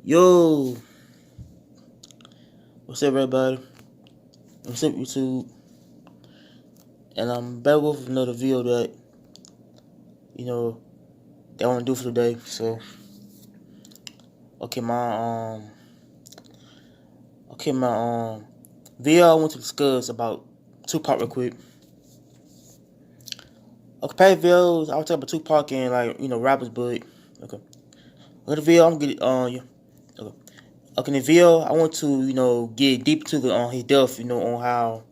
Yo, what's up, everybody? What's up, YouTube? And I'm back with another video that you know that I want to do for today. So, okay, my video I want to discuss about Tupac real quick. Okay, past videos I was talking about Tupac and rappers, but okay, the video I'm getting yeah, okay. Okay, in the video I want to get deep to the on his death, on how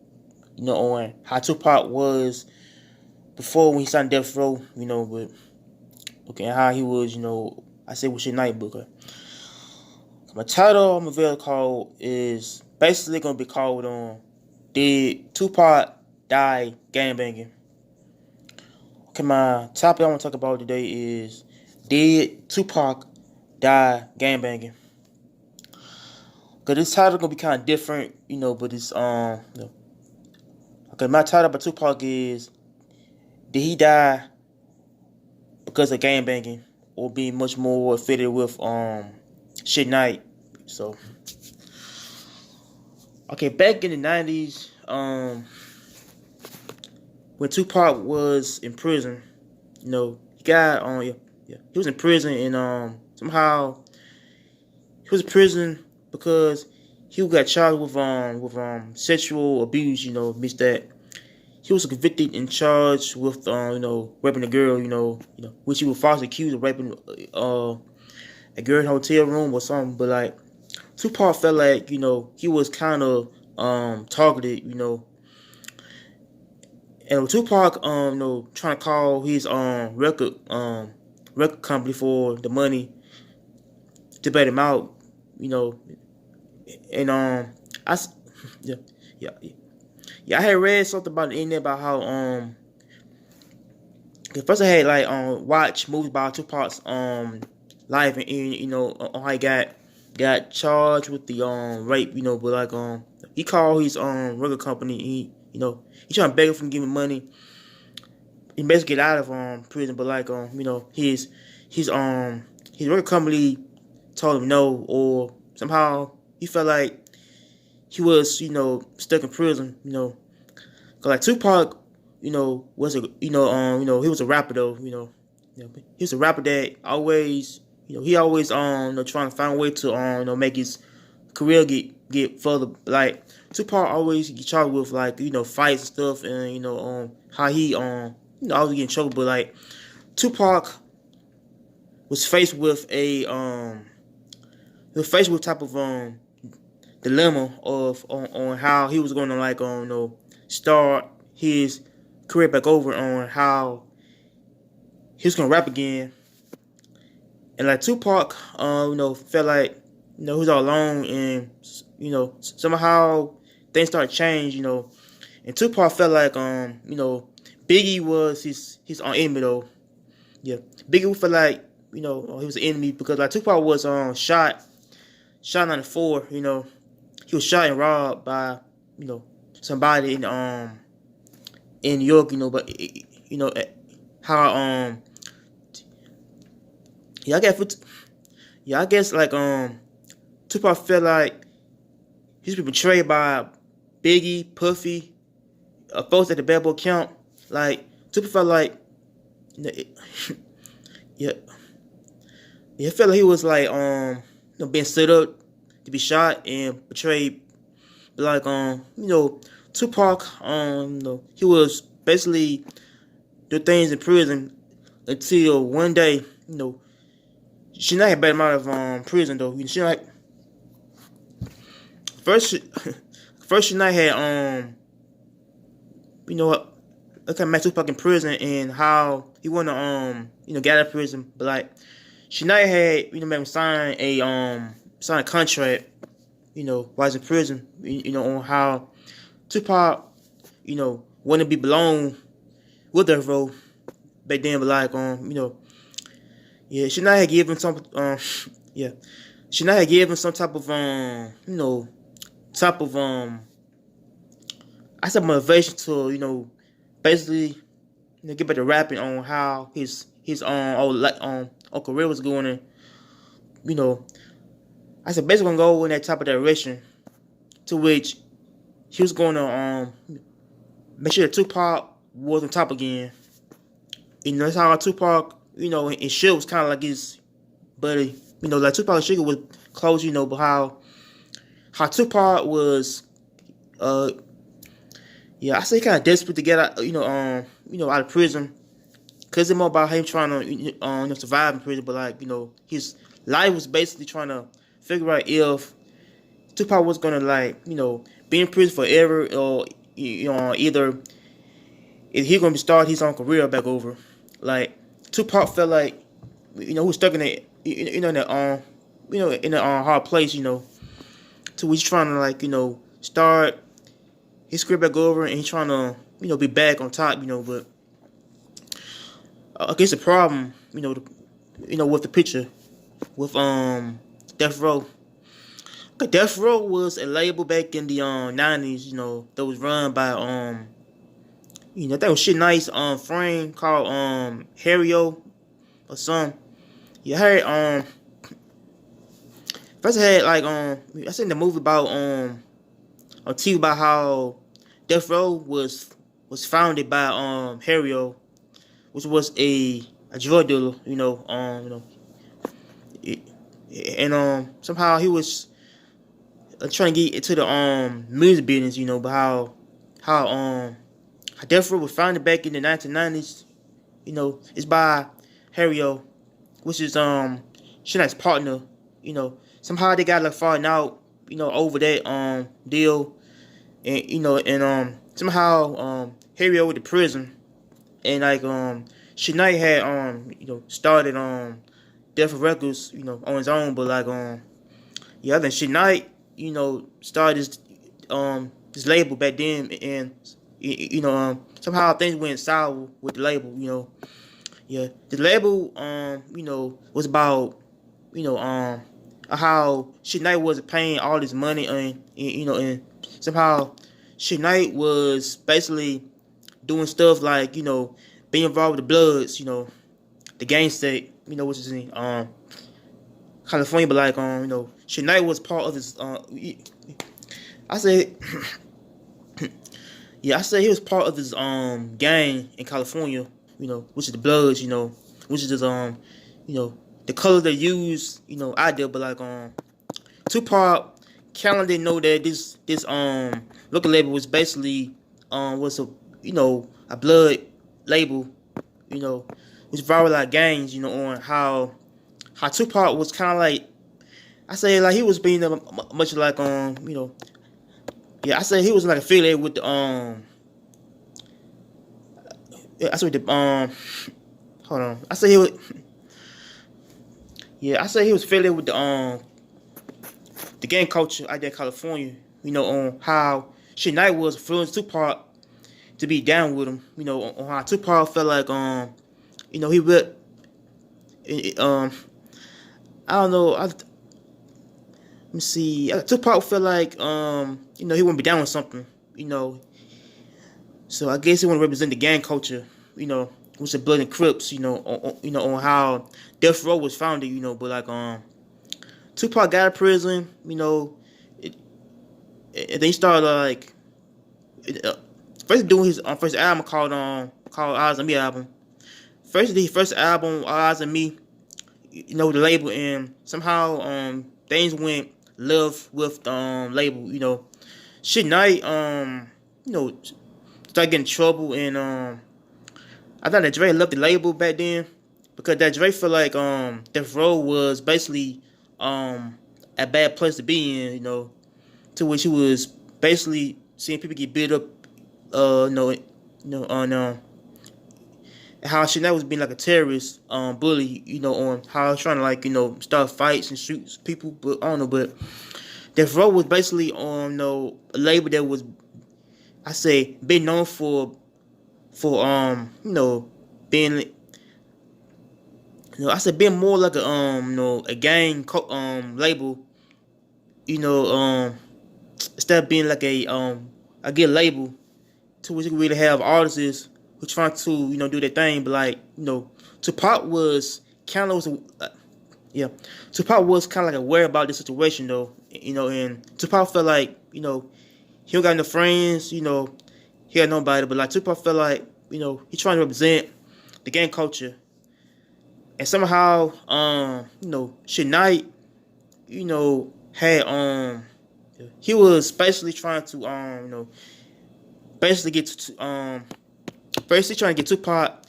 on how Tupac was before when he signed Death Row, but okay, and how he was, I say with your night book. My title I'm available called is basically gonna be called Did Tupac Die Gangbanging? Okay, my topic I want to talk about today is Did Tupac Die Gangbanging? Cause this title gonna be kind of different, but it's okay. My title about Tupac is Did he die because of gangbanging or being much more fitted with shit night? So okay, back in the 90s, when Tupac was in prison, he got he was in prison and somehow he was in prison because he got charged with sexual abuse, means that he was convicted and charged with raping a girl, which he was falsely accused of raping a girl in a hotel room or something, but like Tupac felt like, he was kind of targeted, and Tupac, trying to call his record company for the money to bail him out, and I yeah yeah yeah I had read something about the internet about how at first I had like watched movies about Tupac's life and on how he got charged with the rape, but like he called his record company. He trying to beg him from giving money. He basically get out of prison, but like his record company told him no, or somehow he felt like he was stuck in prison. Cause like Tupac, was a he was a rapper though. He was a rapper that always he always trying to find a way to make his career get further. Like Tupac always get charged with like fights and stuff, and how he always get in trouble. But like Tupac was faced with a type of dilemma of on how he was going to like start his career back over, on how he was gonna rap again. And like Tupac felt like he was all alone, and somehow things started to change, and Tupac felt like Biggie was his own enemy though. Yeah, Biggie felt like he was an enemy because like Tupac was shot 94. He was shot and robbed by somebody in New York. But how yeah, I guess like Tupac felt like he's been betrayed by Biggie, Puffy, folks at the Bad Boy Camp. Like Tupac felt like yeah, I felt like he was like being set up to be shot and betrayed. But like Tupac he was basically doing things in prison until one day she not had bailed him out of prison though. She like first first she not had look at Matt Tupac in prison and how he wanna get out of prison, but like she not had made him sign a contract while he's in prison, on how Tupac wanna be belong with her bro back then, but like yeah, she not had given some yeah, she not had given some type of type of I said motivation to basically get back to rapping on how his career was going, and you know I said basically gonna go in that type of direction, to which he was gonna make sure that Tupac was on top again. You know, that's how Tupac, and Suge was kind of like his buddy. Like Tupac and Sugar was close. But how Tupac was, uh, yeah, I say kind of desperate to get out, out of prison. Cause it's more about him trying to survive in prison, but like his life was basically trying to figure out if Tupac was gonna be in prison forever, or either if he gonna start his own career back over. Like Tupac felt like he was stuck in that in that in a hard place, to which he's trying to start his career back over, and he's trying to be back on top, but I guess the problem, with the picture with Death Row. Death Row was a label back in the 90s, that was run by that was shit nice frame called Harry-O or something. Yeah, I heard first I had I seen the movie about on TV about how Death Row was founded by Harry-O, which was a drug dealer, and somehow he was trying to get into the music business, but how Death Row was founded back in the 1990s, it's by Harry-O, which is Shana's partner, somehow they got falling out, over that deal, and somehow Harry-O went to prison, and Shania had started Death Row Records, on his own, but yeah, then Shania started this label back then, and somehow things went sour with the label. Yeah, the label was about how Shania wasn't paying all this money, and somehow Shania was basically doing stuff like being involved with the Bloods, the gang state, which is in California, but Shania was part of this. I said, yeah, I said he was part of this gang in California, which is the Bloods, which is this the color they use, out there, but Tupac kind of didn't know that this record label was basically was a blood label, which brought gangs, on how Tupac was kind of I say he was being much yeah, I say he was affiliated with the I say the hold on, I say he was yeah, I say he was affiliated with the gang culture out there in California, on how Shania was influenced Tupac to be down with him, on how Tupac felt he would I don't know. Let me see. Tupac felt he wouldn't be down with something, So I guess he want to represent the gang culture, with the Blood and Crips, on how Death Row was founded, But Tupac got out of prison, and then he started first doing his first album called Eyes on Me album. First he did his first album Eyes on Me, the label, and somehow things went left with label, shit night started getting in trouble, and I thought that Dre left the label back then because that Dre felt Death Row was basically a bad place to be in, to which he was basically seeing people get beat up on how Chanel was being a terrorist bully, on how I was trying to start fights and shoot people, but I don't know, but Death Row was basically on a label that was, I say, been known for being I said being more like a gang label, instead of being a good label to which you can really have artists who trying to do their thing, but Tupac was kind of Yeah, Tupac was kind of like aware about this situation though, and Tupac felt like he don't got no friends, he had nobody, but like Tupac felt like he trying to represent the gang culture, and somehow Suge Knight had he was basically trying to basically get to basically trying to get Tupac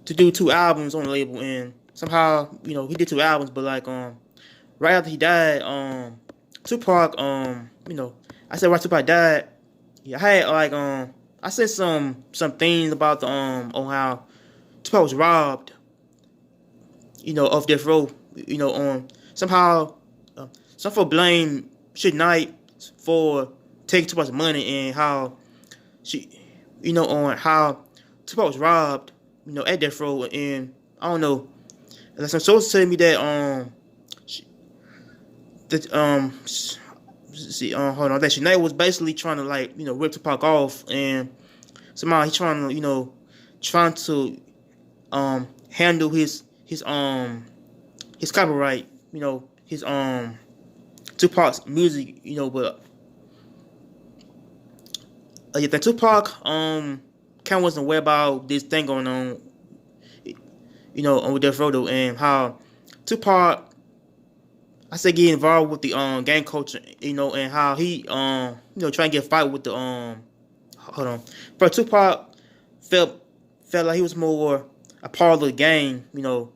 to do 2 albums on the label, and somehow he did 2 albums, but like right after he died, Tupac I said right Tupac died, yeah, I had like I said some things about the on how Tupac was robbed, off death row, somehow some folk blame Suge Knight for taking Tupac's money, and how she on how Tupac was robbed, at death row, and I don't know. Like some sources telling me that hold on, that Sinead was basically trying to like rip Tupac off, and somehow he trying to handle his copyright, his Tupac's music, but yeah, that Tupac kind of wasn't aware about this thing going on, on with Death Row, and how Tupac, I said, get involved with the gang culture, and how he trying to get a fight with the hold on, but Tupac felt like he was more a part of the gang, no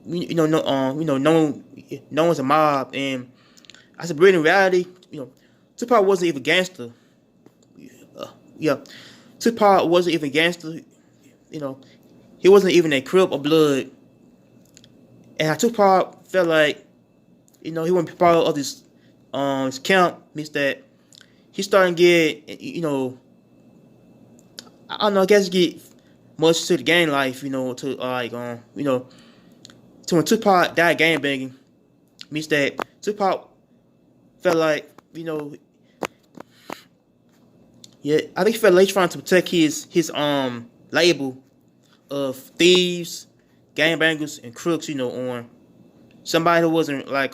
one's a mob, and I said, but in reality, Tupac wasn't even gangster. Yeah, Tupac wasn't even gangster. He wasn't even a Crip or Blood. And Tupac felt like, he wasn't part of this his camp, means that he started to get, I don't know, I guess get much to the gang life, to like to when Tupac died gangbanging, means that Tupac felt like, yeah, I think he felt like he's trying to protect his label of thieves, gangbangers, and crooks, on somebody who wasn't like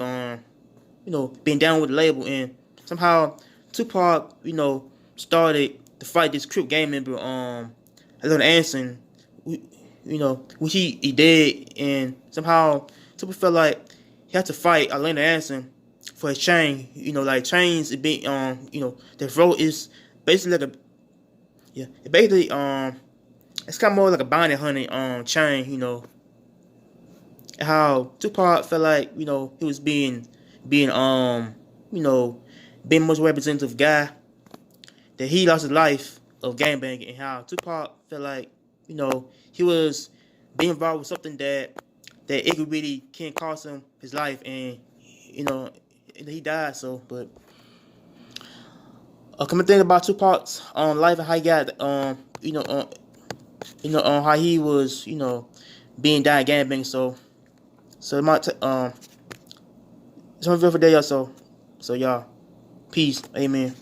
being down with the label, and somehow Tupac, started to fight this Crip gang member, Little Anderson, which he did, and somehow Tupac felt like he had to fight Atlanta Anderson for his chain, like chains, it being, the road is basically like basically it's kind of more like a bounty hunting chain, how Tupac felt like he was being being much representative guy, that he lost his life of gangbanging, and how Tupac felt like he was being involved with something that it could really can cost him his life, and and he died. So, but come to think about Tupac's life and how he got how he was being died gangbanging. So it might it's my video for day or so. So y'all, peace, amen.